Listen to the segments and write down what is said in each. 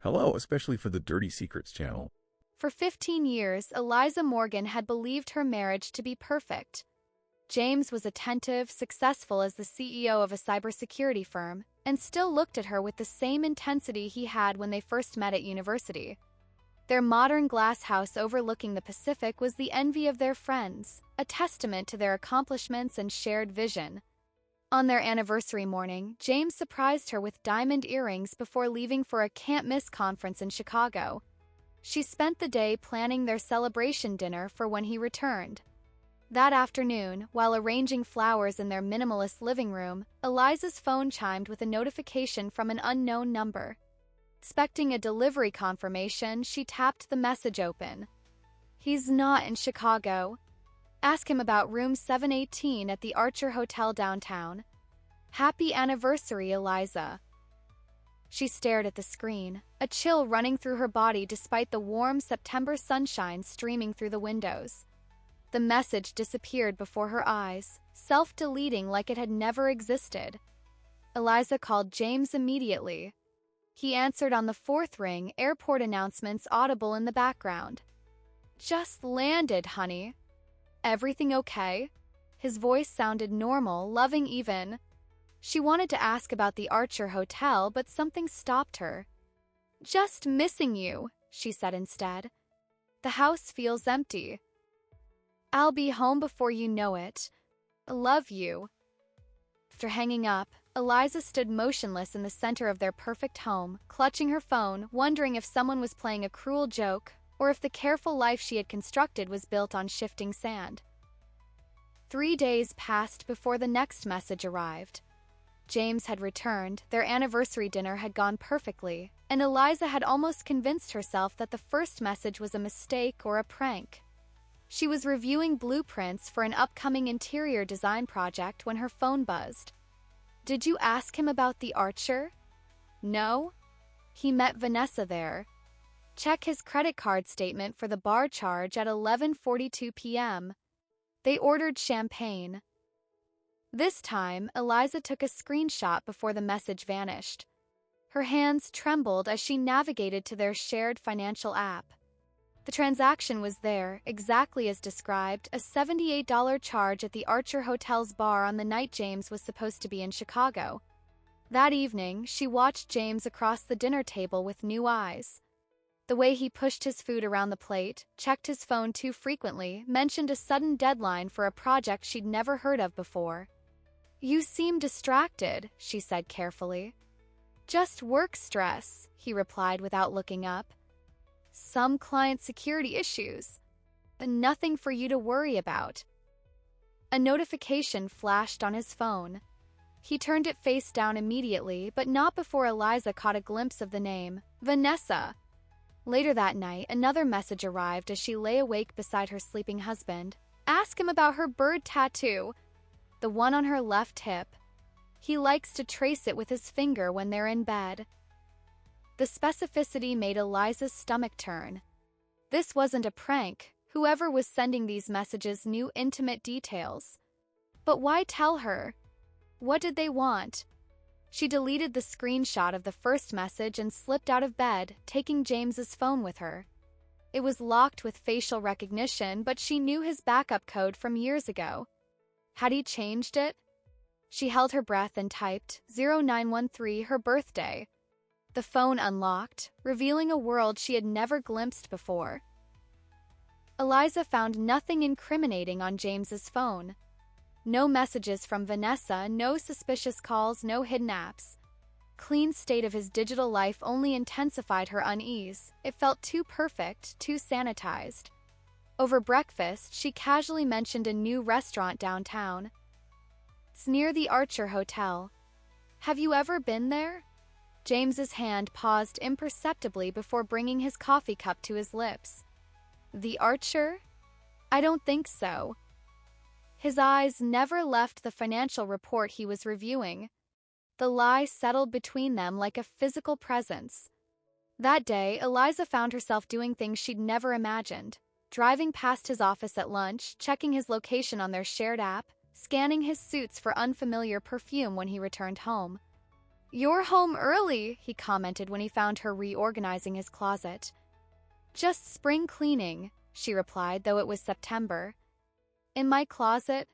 Hello, especially for the Dirty Secrets channel. For 15 years, Eliza Morgan had believed her marriage to be perfect. James was attentive, successful as the CEO of a cybersecurity firm, and still looked at her with the same intensity he had when they first met at university. Their modern glass house overlooking the Pacific was the envy of their friends, a testament to their accomplishments and shared vision. On their anniversary morning, James surprised her with diamond earrings before leaving for a can't-miss conference in Chicago. She spent the day planning their celebration dinner for when he returned. That afternoon, while arranging flowers in their minimalist living room, Eliza's phone chimed with a notification from an unknown number. Expecting a delivery confirmation, she tapped the message open. "He's not in Chicago. Ask him about room 718 at the Archer Hotel downtown. Happy anniversary, Eliza." She stared at the screen, a chill running through her body despite the warm September sunshine streaming through the windows. The message disappeared before her eyes, self-deleting like it had never existed. Eliza called James immediately. He answered on the fourth ring, airport announcements audible in the background. "Just landed, honey. Everything okay?" His voice sounded normal, loving even. She wanted to ask about the Archer Hotel, but something stopped her. "Just missing you," she said instead. "The house feels empty. I'll be home before you know it. Love you." After hanging up, Eliza stood motionless in the center of their perfect home, clutching her phone, wondering if someone was playing a cruel joke, or if the careful life she had constructed was built on shifting sand. 3 days passed before the next message arrived. James had returned, their anniversary dinner had gone perfectly, and Eliza had almost convinced herself that the first message was a mistake or a prank. She was reviewing blueprints for an upcoming interior design project when her phone buzzed. "Did you ask him about the Archer?" "No. He met Vanessa there. Check his credit card statement for the bar charge at 11:42 p.m. They ordered champagne." This time, Eliza took a screenshot before the message vanished. Her hands trembled as she navigated to their shared financial app. The transaction was there, exactly as described, a $78 charge at the Archer Hotel's bar on the night James was supposed to be in Chicago. That evening, she watched James across the dinner table with new eyes. The way he pushed his food around the plate, checked his phone too frequently, mentioned a sudden deadline for a project she'd never heard of before. "You seem distracted," she said carefully. "Just work stress," he replied without looking up. "Some client security issues. Nothing for you to worry about." A notification flashed on his phone. He turned it face down immediately, but not before Eliza caught a glimpse of the name, Vanessa. Later that night, another message arrived as she lay awake beside her sleeping husband. "Ask him about her bird tattoo. The one on her left hip. He likes to trace it with his finger when they're in bed." The specificity made Eliza's stomach turn. This wasn't a prank. Whoever was sending these messages knew intimate details. But why tell her? What did they want? She deleted the screenshot of the first message and slipped out of bed, taking James's phone with her. It was locked with facial recognition, but she knew his backup code from years ago. Had he changed it? She held her breath and typed 0913, her birthday. The phone unlocked, revealing a world she had never glimpsed before. Eliza found nothing incriminating on James's phone. No messages from Vanessa, no suspicious calls, no hidden apps. Clean state of his digital life only intensified her unease. It felt too perfect, too sanitized. Over breakfast, she casually mentioned a new restaurant downtown. "It's near the Archer Hotel. Have you ever been there?" James's hand paused imperceptibly before bringing his coffee cup to his lips. "The Archer? I don't think so." His eyes never left the financial report he was reviewing. The lie settled between them like a physical presence. That day, Eliza found herself doing things she'd never imagined. Driving past his office at lunch, checking his location on their shared app, scanning his suits for unfamiliar perfume when he returned home. "You're home early," he commented when he found her reorganizing his closet. "Just spring cleaning," she replied, though it was September. "In my closet?"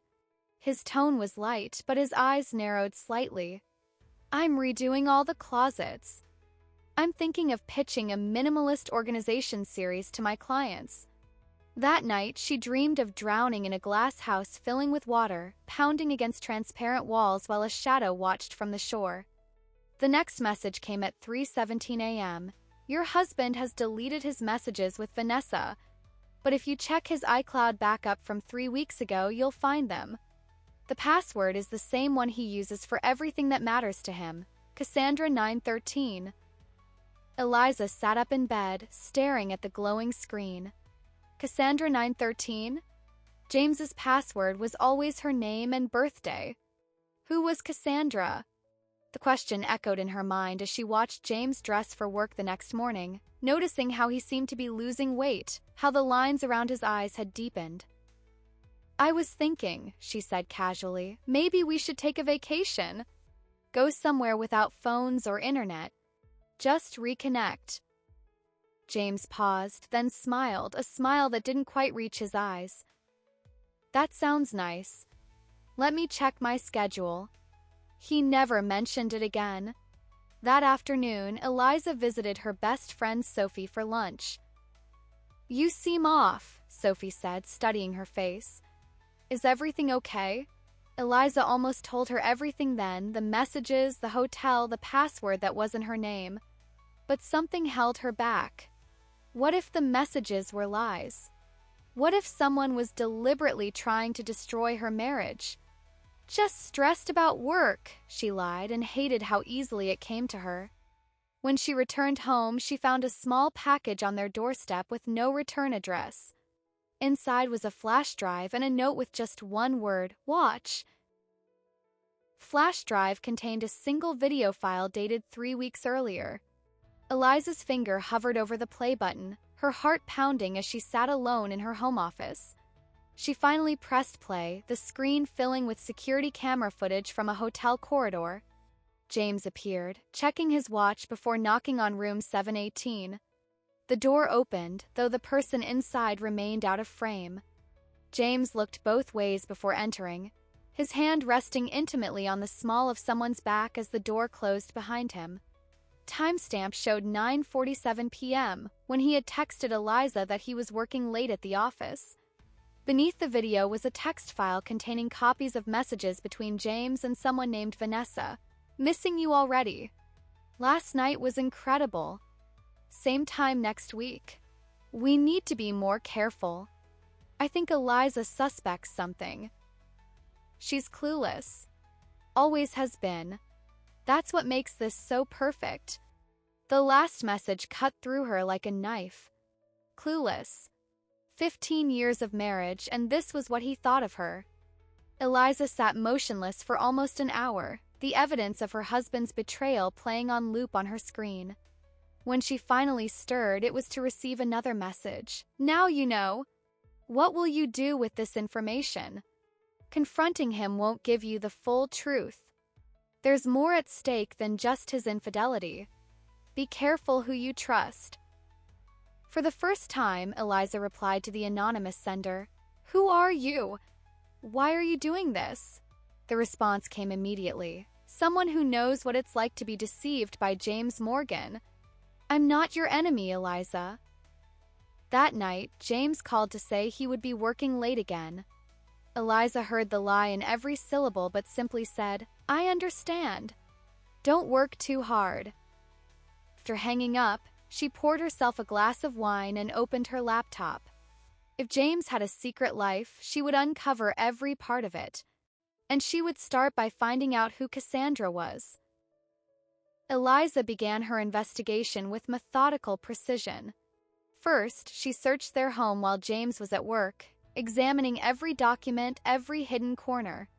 His tone was light, but his eyes narrowed slightly. "I'm redoing all the closets. I'm thinking of pitching a minimalist organization series to my clients." That night, she dreamed of drowning in a glass house filling with water, pounding against transparent walls while a shadow watched from the shore. The next message came at 3:17 a.m. "Your husband has deleted his messages with Vanessa, but if you check his iCloud backup from 3 weeks ago, you'll find them. The password is the same one he uses for everything that matters to him. Cassandra 913. Eliza sat up in bed, staring at the glowing screen. Cassandra 913? James's password was always her name and birthday. Who was Cassandra? The question echoed in her mind as she watched James dress for work the next morning, noticing how he seemed to be losing weight, how the lines around his eyes had deepened. "I was thinking," she said casually, "maybe we should take a vacation. Go somewhere without phones or internet. Just reconnect." James paused, then smiled, a smile that didn't quite reach his eyes. "That sounds nice. Let me check my schedule." He never mentioned it again. That afternoon, Eliza visited her best friend Sophie for lunch. "You seem off," Sophie said, studying her face. "Is everything okay?" Eliza almost told her everything then, the messages, the hotel, the password that wasn't her name. But something held her back. What if the messages were lies? What if someone was deliberately trying to destroy her marriage? "Just stressed about work," she lied, and hated how easily it came to her. When she returned home, she found a small package on their doorstep with no return address. Inside was a flash drive and a note with just one word: "Watch." Flash drive contained a single video file dated 3 weeks earlier. Eliza's finger hovered over the play button, her heart pounding as she sat alone in her home office. She finally pressed play, the screen filling with security camera footage from a hotel corridor. James appeared, checking his watch before knocking on room 718. The door opened, though the person inside remained out of frame. James looked both ways before entering, his hand resting intimately on the small of someone's back as the door closed behind him. Timestamp showed 9:47 p.m. when he had texted Eliza that he was working late at the office. Beneath the video was a text file containing copies of messages between James and someone named Vanessa. "Missing you already. Last night was incredible. Same time next week. We need to be more careful. I think Eliza suspects something. She's clueless. Always has been. That's what makes this so perfect." The last message cut through her like a knife. Clueless. 15 years of marriage, and this was what he thought of her. Eliza sat motionless for almost an hour, the evidence of her husband's betrayal playing on loop on her screen. When she finally stirred, it was to receive another message. "Now you know. What will you do with this information? Confronting him won't give you the full truth. There's more at stake than just his infidelity. Be careful who you trust." For the first time, Eliza replied to the anonymous sender, "Who are you? Why are you doing this?" The response came immediately. "Someone who knows what it's like to be deceived by James Morgan. I'm not your enemy, Eliza." That night, James called to say he would be working late again. Eliza heard the lie in every syllable but simply said, "I understand. Don't work too hard." After hanging up, she poured herself a glass of wine and opened her laptop. If James had a secret life, she would uncover every part of it. And she would start by finding out who Cassandra was. Eliza began her investigation with methodical precision. First, she searched their home while James was at work, examining every document, every hidden corner.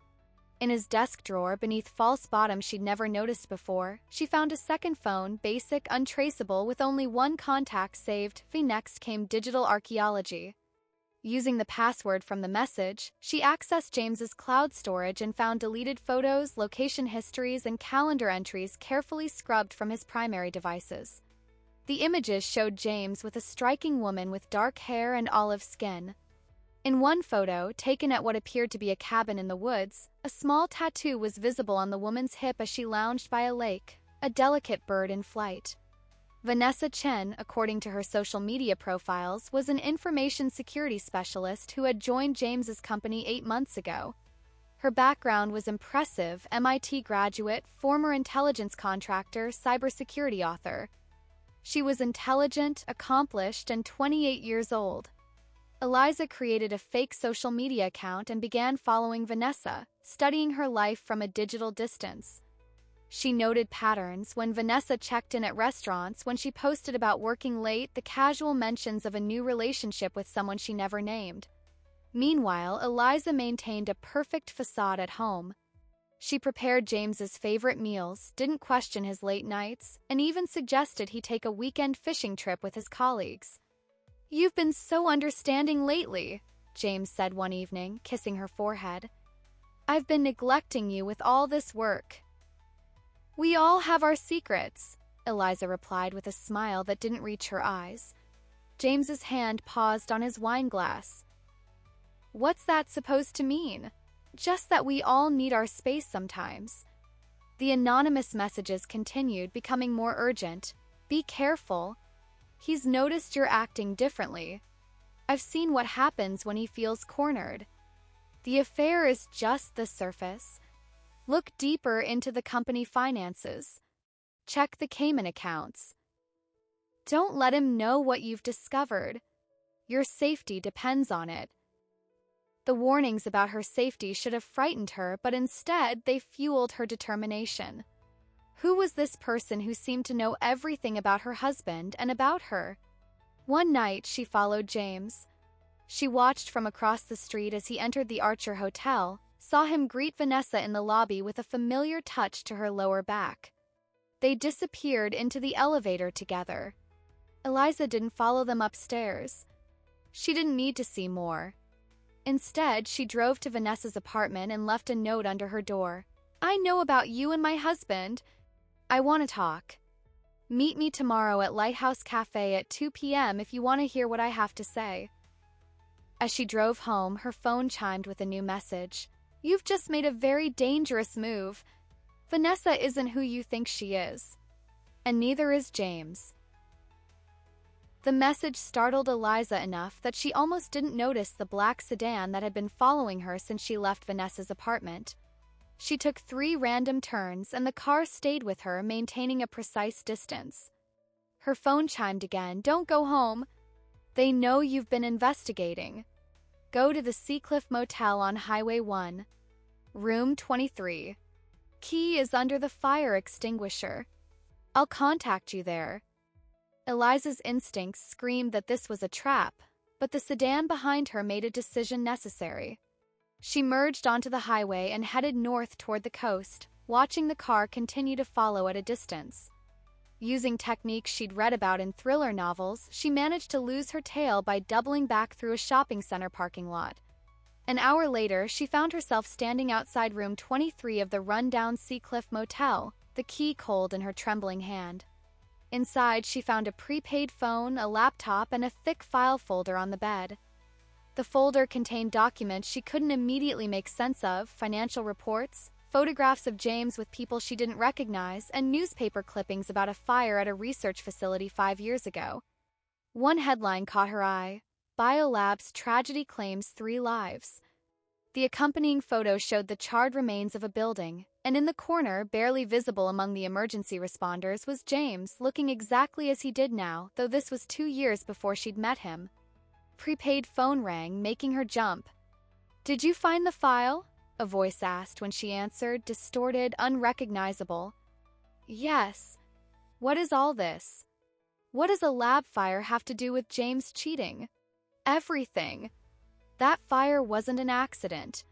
In his desk drawer, beneath false bottoms she'd never noticed before, she found a second phone, basic, untraceable, with only one contact saved. Next came digital archaeology. Using the password from the message, she accessed James's cloud storage and found deleted photos, location histories, and calendar entries carefully scrubbed from his primary devices. The images showed James with a striking woman with dark hair and olive skin. In one photo, taken at what appeared to be a cabin in the woods, a small tattoo was visible on the woman's hip as she lounged by a lake, a delicate bird in flight. Vanessa Chen, according to her social media profiles, was an information security specialist who had joined James's company 8 months ago. Her background was impressive: MIT graduate, former intelligence contractor, cybersecurity author. She was intelligent, accomplished, and 28 years old. Eliza created a fake social media account and began following Vanessa, studying her life from a digital distance. She noted patterns: when Vanessa checked in at restaurants, when she posted about working late, the casual mentions of a new relationship with someone she never named. Meanwhile, Eliza maintained a perfect facade at home. She prepared James's favorite meals, didn't question his late nights, and even suggested he take a weekend fishing trip with his colleagues. "You've been so understanding lately," James said one evening, kissing her forehead. "I've been neglecting you with all this work." "We all have our secrets," Eliza replied with a smile that didn't reach her eyes. James's hand paused on his wine glass. "What's that supposed to mean?" "Just that we all need our space sometimes." The anonymous messages continued, becoming more urgent. "Be careful. He's noticed you're acting differently. I've seen what happens when he feels cornered. The affair is just the surface. Look deeper into the company finances. Check the Cayman accounts. Don't let him know what you've discovered. Your safety depends on it." The warnings about her safety should have frightened her, but instead they fueled her determination. Who was this person who seemed to know everything about her husband and about her? One night, she followed James. She watched from across the street as he entered the Archer Hotel, saw him greet Vanessa in the lobby with a familiar touch to her lower back. They disappeared into the elevator together. Eliza didn't follow them upstairs. She didn't need to see more. Instead, she drove to Vanessa's apartment and left a note under her door. "I know about you and my husband. I want to talk. Meet me tomorrow at Lighthouse Cafe at 2 p.m. if you want to hear what I have to say." As she drove home, her phone chimed with a new message. "You've just made a very dangerous move. Vanessa isn't who you think she is. And neither is James." The message startled Eliza enough that she almost didn't notice the black sedan that had been following her since she left Vanessa's apartment. She took 3 random turns, and the car stayed with her, maintaining a precise distance. Her phone chimed again. "Don't go home. They know you've been investigating. Go to the Seacliff Motel on Highway 1. Room 23. Key is under the fire extinguisher. I'll contact you there." Eliza's instincts screamed that this was a trap, but the sedan behind her made a decision necessary. She merged onto the highway and headed north toward the coast, watching the car continue to follow at a distance. Using techniques she'd read about in thriller novels, she managed to lose her tail by doubling back through a shopping center parking lot. An hour later, she found herself standing outside room 23 of the run-down Seacliff Motel, the key cold in her trembling hand. Inside, she found a prepaid phone, a laptop, and a thick file folder on the bed. The folder contained documents she couldn't immediately make sense of: financial reports, photographs of James with people she didn't recognize, and newspaper clippings about a fire at a research facility 5 years ago. One headline caught her eye: "Biolab's tragedy claims 3 lives." The accompanying photo showed the charred remains of a building, and in the corner, barely visible among the emergency responders, was James, looking exactly as he did now, though this was 2 years before she'd met him. Prepaid phone rang, making her jump. "Did you find the file?" a voice asked when she answered, distorted, unrecognizable. "Yes." "What is all this? What does a lab fire have to do with James cheating?" "Everything. That fire wasn't an accident.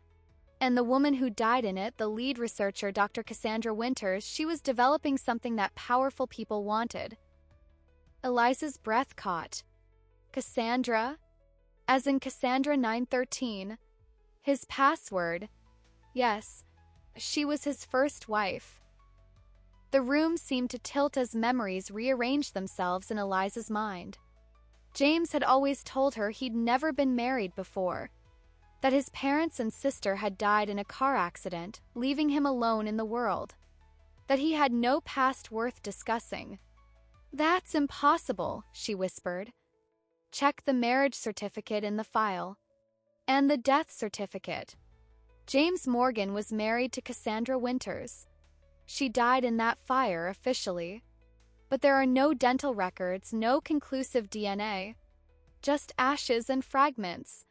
And the woman who died in it, the lead researcher, Dr. Cassandra Winters, she was developing something that powerful people wanted." Eliza's breath caught. "Cassandra? as in Cassandra 913. His password. Yes, she was his first wife. The room seemed to tilt as memories rearranged themselves in Eliza's mind. James had always told her he'd never been married before, that his parents and sister had died in a car accident, leaving him alone in the world, that he had no past worth discussing. "That's impossible," she whispered. "Check the marriage certificate in the file. And the death certificate. James Morgan was married to Cassandra Winters. She died in that fire officially. But there are no dental records, no conclusive DNA. Just ashes and fragments."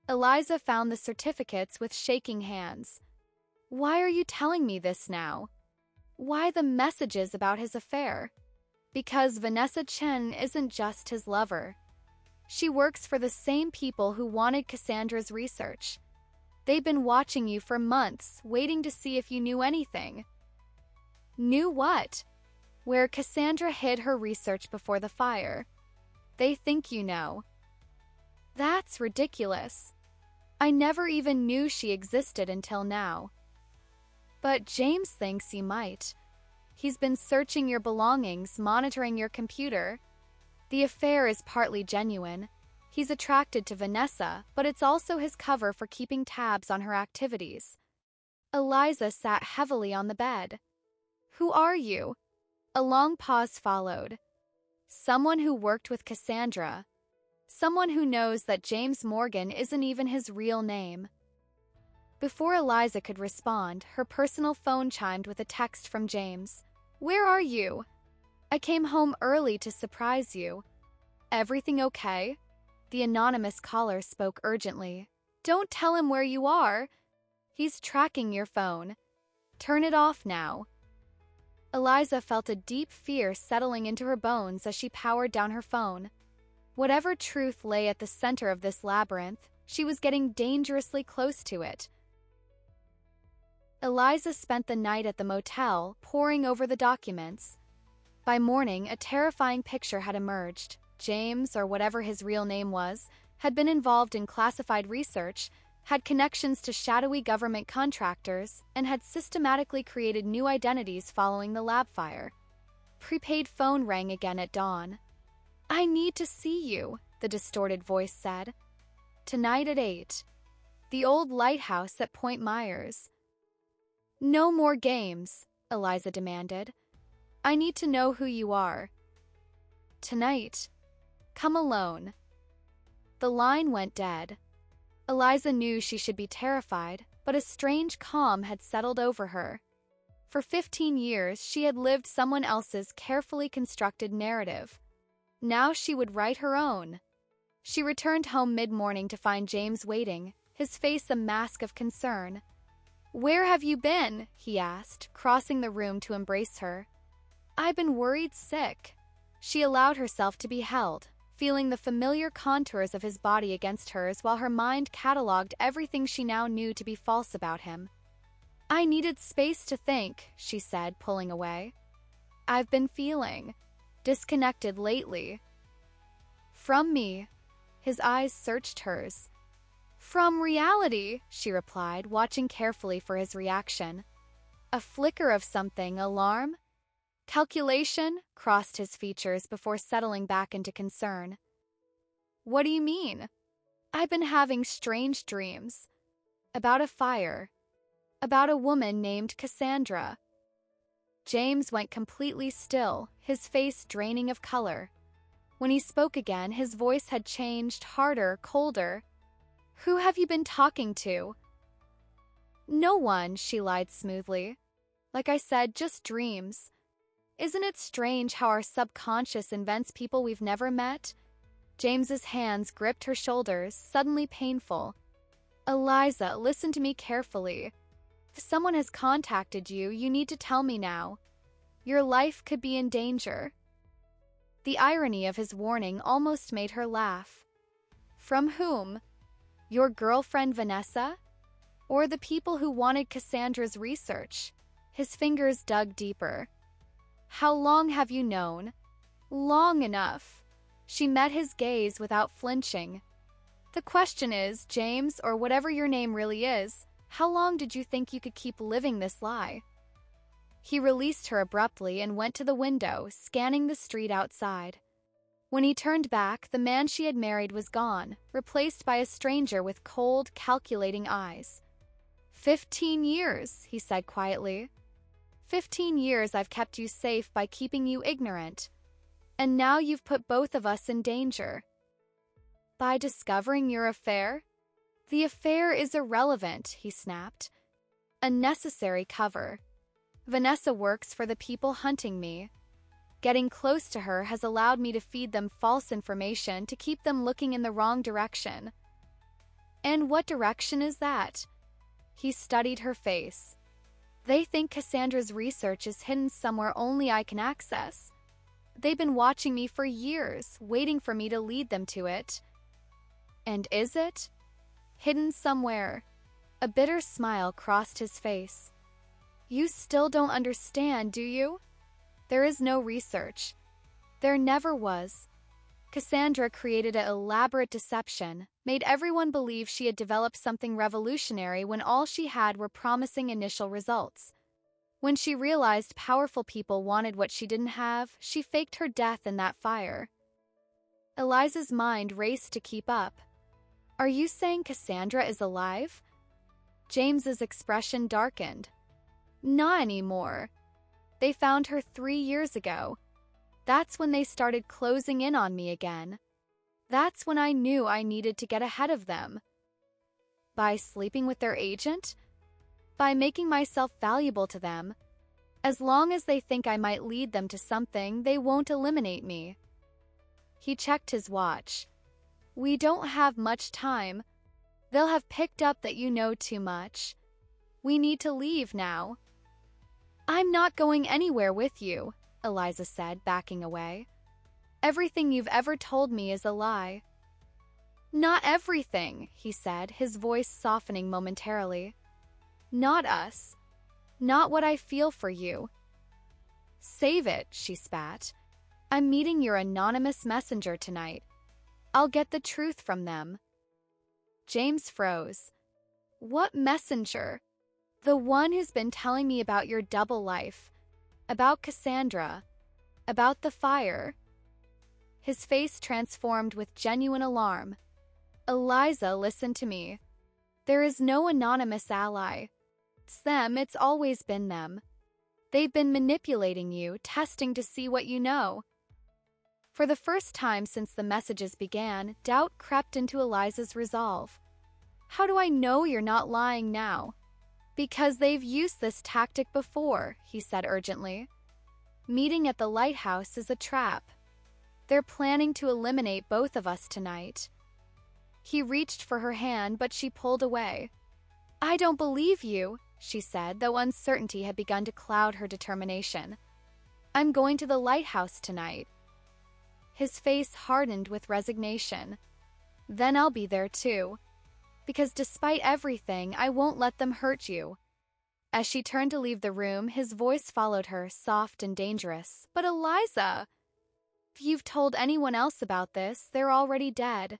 Eliza found the certificates with shaking hands. "Why are you telling me this now? Why the messages about his affair?" "Because Vanessa Chen isn't just his lover. She works for the same people who wanted Cassandra's research. They've been watching you for months, waiting to see if you knew anything." "Knew what?" "Where Cassandra hid her research before the fire. They think you know." "That's ridiculous. I never even knew she existed until now." "But James thinks you might. He's been searching your belongings, monitoring your computer. The affair is partly genuine. He's attracted to Vanessa, but it's also his cover for keeping tabs on her activities." Eliza sat heavily on the bed. "Who are you?" A long pause followed. "Someone who worked with Cassandra. Someone who knows that James Morgan isn't even his real name." Before Eliza could respond, her personal phone chimed with a text from James. "Where are you? I came home early to surprise you. Everything okay?" The anonymous caller spoke urgently. "Don't tell him where you are. He's tracking your phone. Turn it off now." Eliza felt a deep fear settling into her bones as she powered down her phone. Whatever truth lay at the center of this labyrinth, she was getting dangerously close to it. Eliza spent the night at the motel, poring over the documents. By morning, a terrifying picture had emerged. James, or whatever his real name was, had been involved in classified research, had connections to shadowy government contractors, and had systematically created new identities following the lab fire. Prepaid phone rang again at dawn. "I need to see you," the distorted voice said. "Tonight at 8. The old lighthouse at Point Myers." "No more games," Eliza demanded. "I need to know who you are." "Tonight. Come alone." The line went dead. Eliza knew she should be terrified, but a strange calm had settled over her. For 15 years, she had lived someone else's carefully constructed narrative. Now she would write her own. She returned home mid-morning to find James waiting, his face a mask of concern. "Where have you been?" he asked, crossing the room to embrace her. "I've been worried sick." She allowed herself to be held, feeling the familiar contours of his body against hers while her mind cataloged everything she now knew to be false about him. "I needed space to think," she said, pulling away. "I've been feeling disconnected lately." "From me?" His eyes searched hers. "From reality," she replied, watching carefully for his reaction. A flicker of something, alarm? Calculation? Crossed his features before settling back into concern. "What do you mean?" "I've been having strange dreams. About a fire. About a woman named Cassandra." James went completely still, his face draining of color. When he spoke again, his voice had changed, harder, colder. "Who have you been talking to?" "No one," she lied smoothly. "Like I said, just dreams. Isn't it strange how our subconscious invents people we've never met?" James's hands gripped her shoulders, suddenly painful. "Eliza, listen to me carefully. If someone has contacted you, you need to tell me now. Your life could be in danger." The irony of his warning almost made her laugh. "From whom? Your girlfriend Vanessa? Or the people who wanted Cassandra's research?" His fingers dug deeper. "How long have you known?" "Long enough." She met his gaze without flinching. The question is, James, or whatever your name really is, how long did you think you could keep living this lie? He released her abruptly and went to the window, scanning the street outside. When he turned back, the man she had married was gone, replaced by a stranger with cold, calculating eyes. 15 years, he said quietly. 15 years I've kept you safe by keeping you ignorant. And now you've put both of us in danger. By discovering your affair? The affair is irrelevant, he snapped. A necessary cover. Vanessa works for the people hunting me. Getting close to her has allowed me to feed them false information to keep them looking in the wrong direction. And what direction is that? He studied her face. They think Cassandra's research is hidden somewhere only I can access. They've been watching me for years, waiting for me to lead them to it. And is it? Hidden somewhere. A bitter smile crossed his face. You still don't understand, do you? There is no research. There never was. Cassandra created an elaborate deception, made everyone believe she had developed something revolutionary when all she had were promising initial results. When she realized powerful people wanted what she didn't have, she faked her death in that fire. Eliza's mind raced to keep up. Are you saying Cassandra is alive? James's expression darkened. Not anymore. They found her 3 years ago. That's when they started closing in on me again. That's when I knew I needed to get ahead of them. By sleeping with their agent? By making myself valuable to them. As long as they think I might lead them to something, they won't eliminate me. He checked his watch. We don't have much time. They'll have picked up that you know too much. We need to leave now. I'm not going anywhere with you, Eliza said, backing away. Everything you've ever told me is a lie. Not everything, he said, his voice softening momentarily. Not us. Not what I feel for you. Save it, she spat. I'm meeting your anonymous messenger tonight. I'll get the truth from them. James froze. What messenger? The one who's been telling me about your double life, about Cassandra, about the fire. His face transformed with genuine alarm. Eliza, listen to me. There is no anonymous ally. It's them, it's always been them. They've been manipulating you, testing to see what you know. For the first time since the messages began, doubt crept into Eliza's resolve. How do I know you're not lying now? Because they've used this tactic before, he said urgently. Meeting at the lighthouse is a trap. They're planning to eliminate both of us tonight. He reached for her hand, but she pulled away. I don't believe you, she said, though uncertainty had begun to cloud her determination. I'm going to the lighthouse tonight. His face hardened with resignation. Then I'll be there too. Because despite everything, I won't let them hurt you. As she turned to leave the room, his voice followed her, soft and dangerous. But Eliza, if you've told anyone else about this, they're already dead.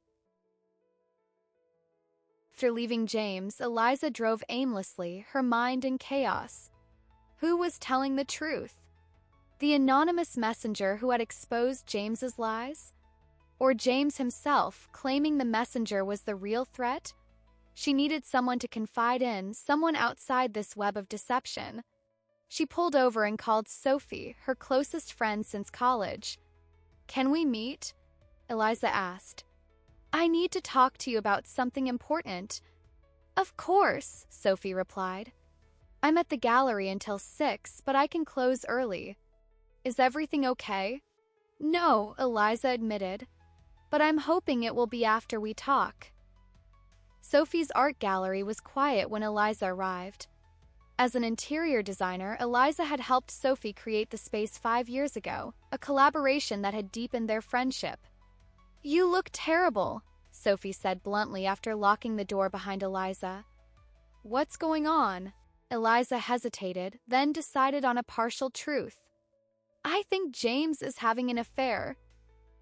After leaving James, Eliza drove aimlessly, her mind in chaos. Who was telling the truth? The anonymous messenger who had exposed James's lies? Or James himself, claiming the messenger was the real threat? She needed someone to confide in, someone outside this web of deception. She pulled over and called Sophie, her closest friend since college. Can we meet? Eliza asked. I need to talk to you about something important. Of course, Sophie replied. I'm at the gallery until 6, but I can close early. Is everything okay? No, Eliza admitted, but I'm hoping it will be after we talk. Sophie's art gallery was quiet when Eliza arrived. As an interior designer, Eliza had helped Sophie create the space 5 years ago, a collaboration that had deepened their friendship. You look terrible, Sophie said bluntly after locking the door behind Eliza. What's going on? Eliza hesitated, then decided on a partial truth. I think James is having an affair.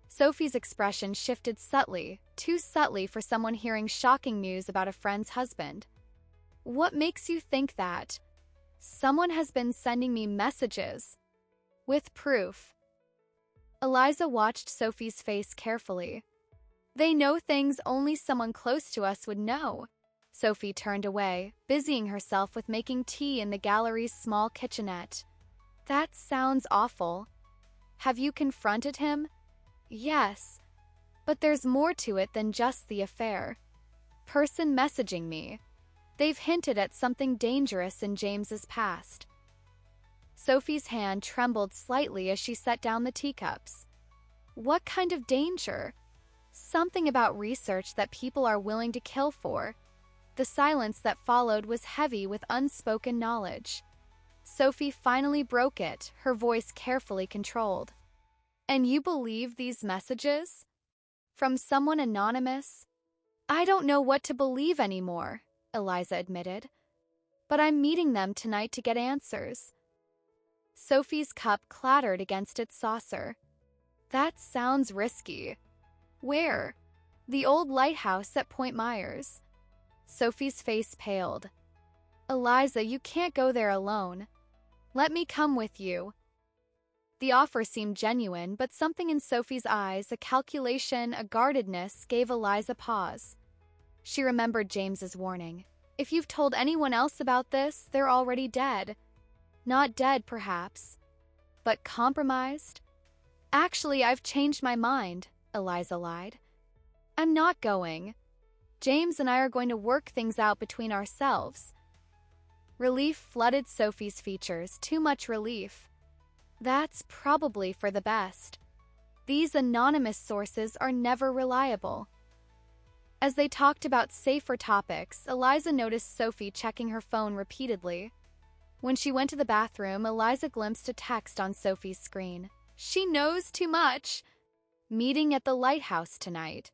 Sophie's expression shifted subtly, too subtly for someone hearing shocking news about a friend's husband. What makes you think that? Someone has been sending me messages. With proof. Eliza watched Sophie's face carefully. They know things only someone close to us would know. Sophie turned away, busying herself with making tea in the gallery's small kitchenette. That sounds awful. Have you confronted him? Yes. But there's more to it than just the affair. Person messaging me. They've hinted at something dangerous in James's past. Sophie's hand trembled slightly as she set down the teacups. What kind of danger? Something about research that people are willing to kill for. The silence that followed was heavy with unspoken knowledge. Sophie finally broke it, her voice carefully controlled. And you believe these messages? From someone anonymous? I don't know what to believe anymore, Eliza admitted. But I'm meeting them tonight to get answers. Sophie's cup clattered against its saucer. That sounds risky. Where? The old lighthouse at Point Myers. Sophie's face paled. Eliza, you can't go there alone. Let me come with you. The offer seemed genuine, but something in Sophie's eyes, a calculation, a guardedness, gave Eliza pause. She remembered James's warning. If you've told anyone else about this, they're already dead. Not dead, perhaps, but compromised? Actually, I've changed my mind, Eliza lied. I'm not going. James and I are going to work things out between ourselves. Relief flooded Sophie's features, too much relief. That's probably for the best. These anonymous sources are never reliable. As they talked about safer topics, Eliza noticed Sophie checking her phone repeatedly. When she went to the bathroom, Eliza glimpsed a text on Sophie's screen. She knows too much. Meeting at the lighthouse tonight.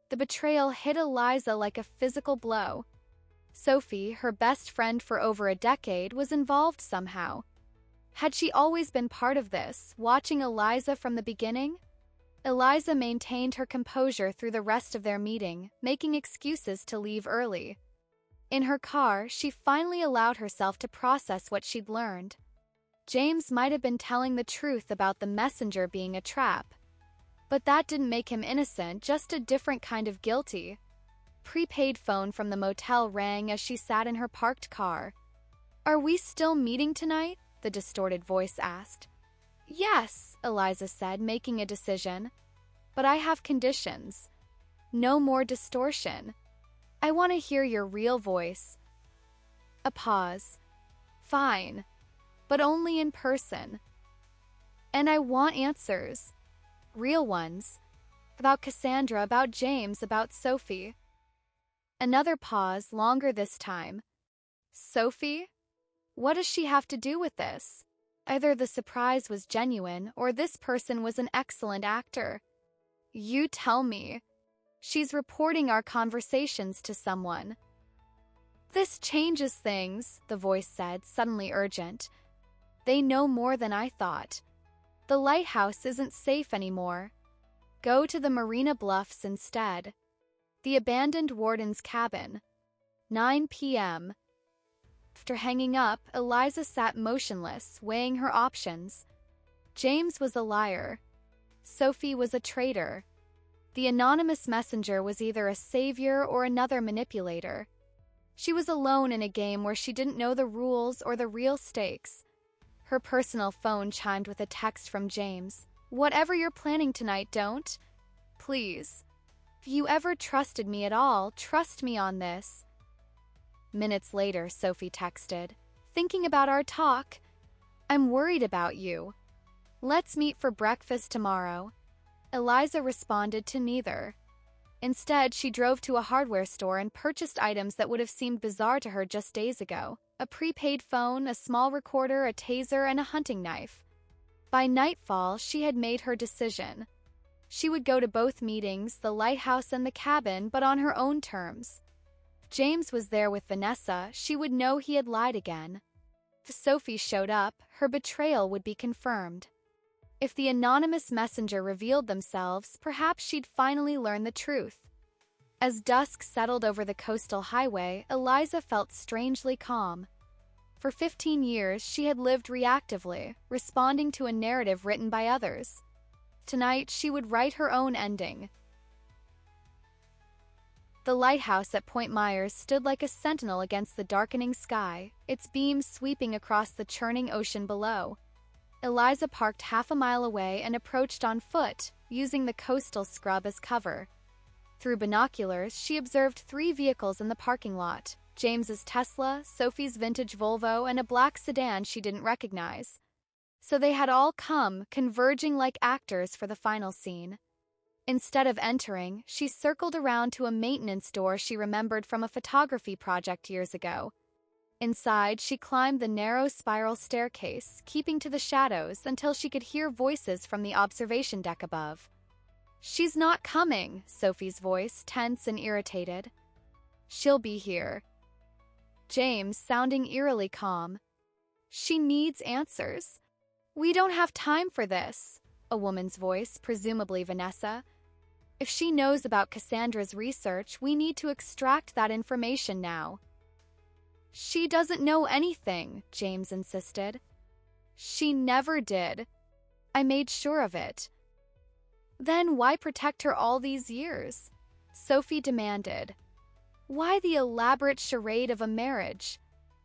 The betrayal hit Eliza like a physical blow. Sophie, her best friend for over a decade, was involved somehow. Had she always been part of this, watching Eliza from the beginning? Eliza maintained her composure through the rest of their meeting, making excuses to leave early. In her car, she finally allowed herself to process what she'd learned. James might have been telling the truth about the messenger being a trap. But that didn't make him innocent, just a different kind of guilty. Prepaid phone from the motel rang as she sat in her parked car. Are we still meeting tonight? The distorted voice asked. Yes, Eliza said, making a decision. But I have conditions. No more distortion. I want to hear your real voice. A pause. Fine, but only in person. And I want answers. Real ones. About Cassandra, about James, about Sophie. Another pause, longer this time. Sophie? What does she have to do with this? Either the surprise was genuine, or this person was an excellent actor. You tell me. She's reporting our conversations to someone. This changes things, the voice said, suddenly urgent. They know more than I thought. The lighthouse isn't safe anymore. Go to the Marina Bluffs instead. The abandoned warden's cabin. 9 p.m. After hanging up, Eliza sat motionless, weighing her options. James was a liar. Sophie was a traitor. The anonymous messenger was either a savior or another manipulator. She was alone in a game where she didn't know the rules or the real stakes. Her personal phone chimed with a text from James. Whatever you're planning tonight, don't. Please. If you ever trusted me at all, trust me on this. Minutes later, Sophie texted, thinking about our talk. I'm worried about you. Let's meet for breakfast tomorrow. Eliza responded to neither. Instead, she drove to a hardware store and purchased items that would have seemed bizarre to her just days ago. A prepaid phone, a small recorder, a taser, and a hunting knife. By nightfall, she had made her decision. She would go to both meetings, the lighthouse and the cabin, but on her own terms. If James was there with Vanessa, she would know he had lied again. If Sophie showed up, her betrayal would be confirmed. If the anonymous messenger revealed themselves, perhaps she'd finally learn the truth. As dusk settled over the coastal highway, Eliza felt strangely calm. For 15 years, she had lived reactively, responding to a narrative written by others. Tonight, she would write her own ending. The lighthouse at Point Myers stood like a sentinel against the darkening sky, its beams sweeping across the churning ocean below. Eliza parked half a mile away and approached on foot, using the coastal scrub as cover. Through binoculars, she observed 3 vehicles in the parking lot: James's Tesla, Sophie's vintage Volvo, and a black sedan she didn't recognize. So they had all come, converging like actors for the final scene. Instead of entering, she circled around to a maintenance door she remembered from a photography project years ago. Inside, she climbed the narrow spiral staircase, keeping to the shadows until she could hear voices from the observation deck above. "She's not coming," Sophie's voice, tense and irritated. "She'll be here." James, sounding eerily calm. "She needs answers." "We don't have time for this," a woman's voice, presumably Vanessa. "If she knows about Cassandra's research, we need to extract that information now." "She doesn't know anything," James insisted. "She never did. I made sure of it." "Then why protect her all these years?" Sophie demanded. "Why the elaborate charade of a marriage?"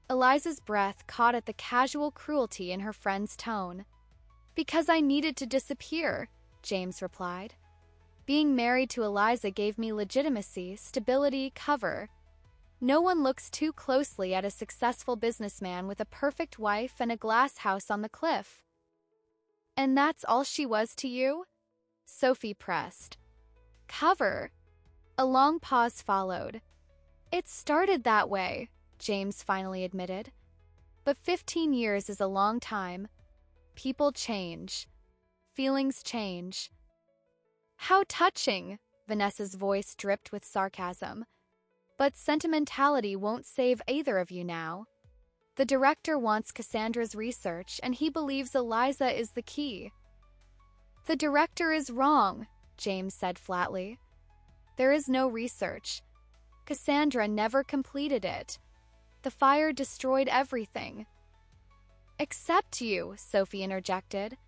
Eliza's breath caught at the casual cruelty in her friend's tone. "Because I needed to disappear," James replied. "Being married to Eliza gave me legitimacy, stability, cover. No one looks too closely at a successful businessman with a perfect wife and a glass house on the cliff." "And that's all she was to you?" Sophie pressed. "Cover." A long pause followed. "It started that way," James finally admitted. "But 15 years is a long time. People change. Feelings change." "How touching," Vanessa's voice dripped with sarcasm. "But sentimentality won't save either of you now. The director wants Cassandra's research, and he believes Eliza is the key." "The director is wrong," James said flatly. "There is no research. Cassandra never completed it. The fire destroyed everything." "Except you," Sophie interjected.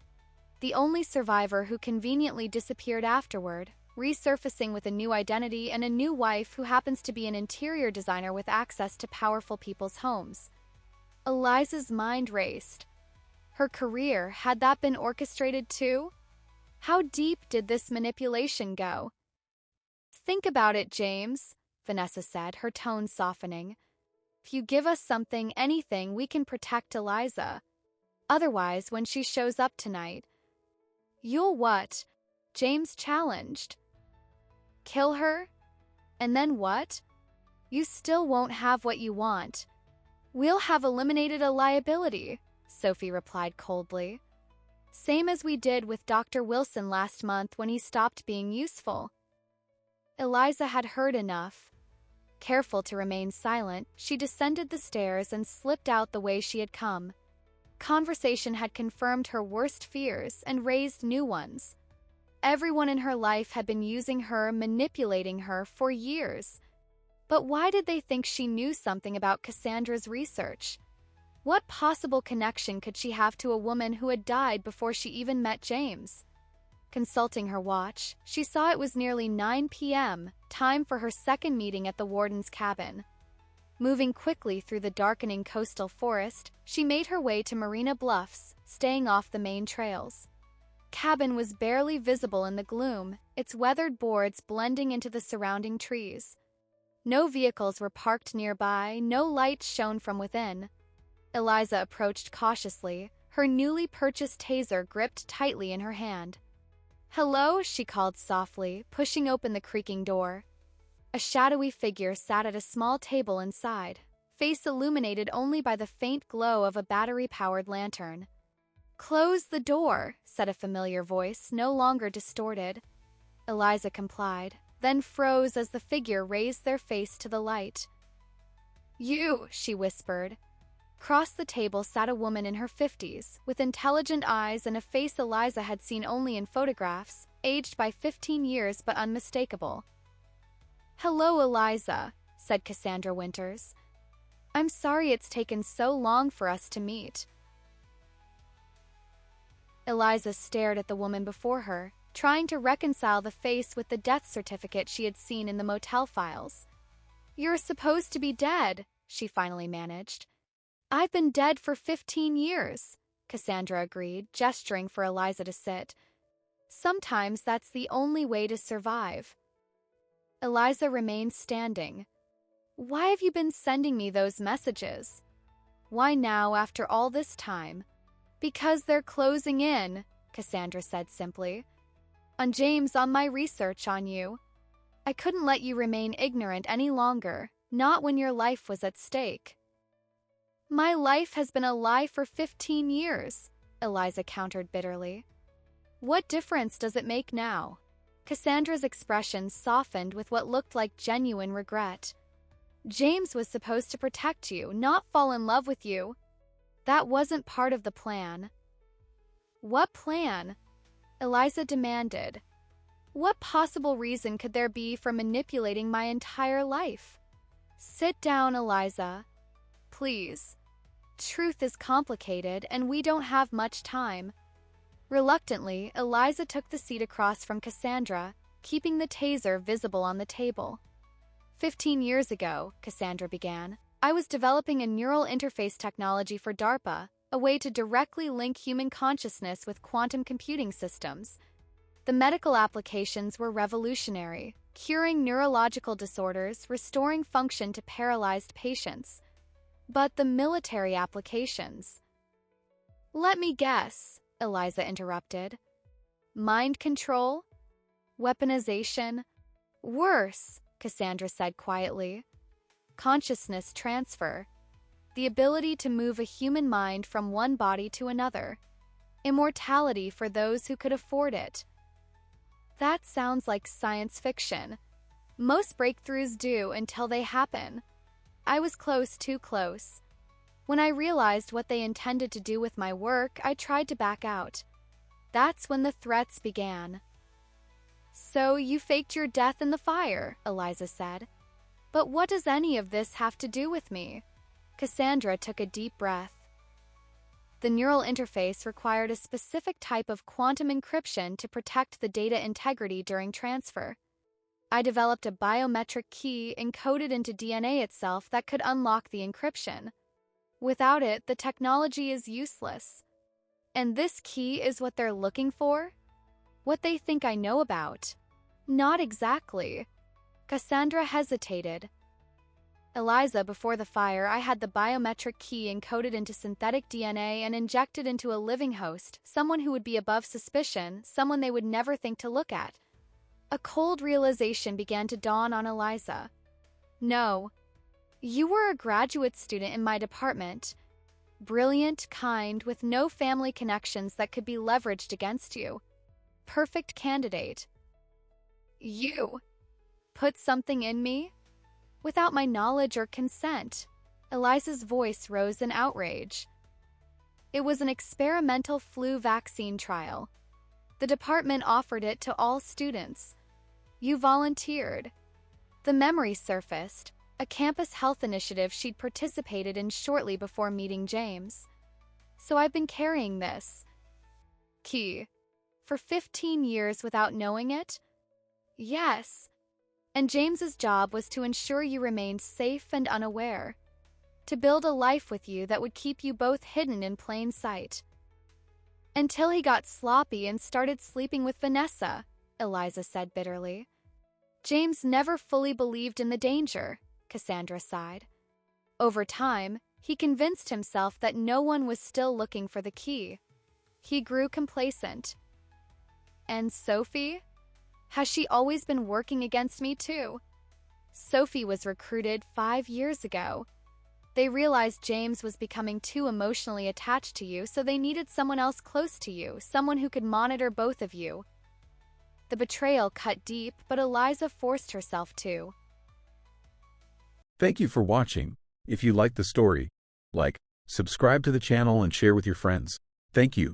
"The only survivor who conveniently disappeared afterward, resurfacing with a new identity and a new wife who happens to be an interior designer with access to powerful people's homes." Eliza's mind raced. Her career, had that been orchestrated too? How deep did this manipulation go? "Think about it, James," Vanessa said, her tone softening. "If you give us something, anything, we can protect Eliza. Otherwise, when she shows up tonight..." "You'll what?" James challenged. "Kill her? And then what? You still won't have what you want." "We'll have eliminated a liability," Sophie replied coldly. "Same as we did with Dr. Wilson last month when he stopped being useful." Eliza had heard enough. Careful to remain silent, she descended the stairs and slipped out the way she had come. Conversation had confirmed her worst fears and raised new ones. Everyone in her life had been using her, manipulating her for years. But why did they think she knew something about Cassandra's research? What possible connection could she have to a woman who had died before she even met James? Consulting her watch, she saw it was nearly 9 p.m., time for her second meeting at the warden's cabin. Moving quickly through the darkening coastal forest, she made her way to Marina Bluffs, staying off the main trails. Cabin was barely visible in the gloom, its weathered boards blending into the surrounding trees. No vehicles were parked nearby, no lights shone from within. Eliza approached cautiously, her newly purchased taser gripped tightly in her hand. "Hello," she called softly, pushing open the creaking door. A shadowy figure sat at a small table inside, face illuminated only by the faint glow of a battery-powered lantern. "Close the door," said a familiar voice, no longer distorted. Eliza complied, then froze as the figure raised their face to the light. "You," she whispered. Across the table sat a woman in her 50s, with intelligent eyes and a face Eliza had seen only in photographs, aged by 15 years but unmistakable. "Hello, Eliza," said Cassandra Winters. "I'm sorry it's taken so long for us to meet." Eliza stared at the woman before her, trying to reconcile the face with the death certificate she had seen in the motel files. "You're supposed to be dead," she finally managed. "I've been dead for 15 years, Cassandra agreed, gesturing for Eliza to sit. "Sometimes that's the only way to survive." Eliza remained standing. "Why have you been sending me those messages?" "Why now after all this time?" "Because they're closing in," Cassandra said simply. "On James, on my research on you. I couldn't let you remain ignorant any longer, not when your life was at stake." "My life has been a lie for 15 years, Eliza countered bitterly. "What difference does it make now?" Cassandra's expression softened with what looked like genuine regret. "James was supposed to protect you, not fall in love with you. That wasn't part of the plan." "What plan?" Eliza demanded. "What possible reason could there be for manipulating my entire life?" "Sit down, Eliza. Please. Truth is complicated, and we don't have much time." Reluctantly, Eliza took the seat across from Cassandra, keeping the taser visible on the table. 15 years ago, Cassandra began, I was developing a neural interface technology for DARPA, a way to directly link human consciousness with quantum computing systems. The medical applications were revolutionary, curing neurological disorders, restoring function to paralyzed patients. But the military applications... "Let me guess," Eliza interrupted. "Mind control? Weaponization? Worse," Cassandra said quietly. "Consciousness transfer. The ability to move a human mind from one body to another. Immortality for those who could afford it." "That sounds like science fiction. Most breakthroughs do until they happen." I was close, too close. When I realized what they intended to do with my work, I tried to back out. That's when the threats began. "So you faked your death in the fire," Eliza said. "But what does any of this have to do with me?" Cassandra took a deep breath. The neural interface required a specific type of quantum encryption to protect the data integrity during transfer. I developed a biometric key encoded into DNA itself that could unlock the encryption. Without it, the technology is useless. And this key is what they're looking for? What they think I know about? Not exactly. Cassandra hesitated. "Eliza, before the fire, I had the biometric key encoded into synthetic DNA and injected into a living host, someone who would be above suspicion, someone they would never think to look at." A cold realization began to dawn on Eliza. "No. You were a graduate student in my department. Brilliant, kind, with no family connections that could be leveraged against you. Perfect candidate. You put something in me? Without my knowledge or consent." Eliza's voice rose in outrage. "It was an experimental flu vaccine trial. The department offered it to all students. You volunteered." The memory surfaced, a campus health initiative she'd participated in shortly before meeting James. "So I've been carrying this key for 15 years without knowing it?" "Yes. And James's job was to ensure you remained safe and unaware, to build a life with you that would keep you both hidden in plain sight. Until he got sloppy and started sleeping with Vanessa," Eliza said bitterly. "James never fully believed in the danger," Cassandra sighed. "Over time, he convinced himself that no one was still looking for the key. He grew complacent." "And Sophie? Has she always been working against me too?" "Sophie was recruited 5 years ago. They realized James was becoming too emotionally attached to you, so they needed someone else close to you, someone who could monitor both of you." The betrayal cut deep, but Eliza forced herself to. Thank you for watching. If you liked the story, like, Subscribe to the channel and share with your friends. Thank you.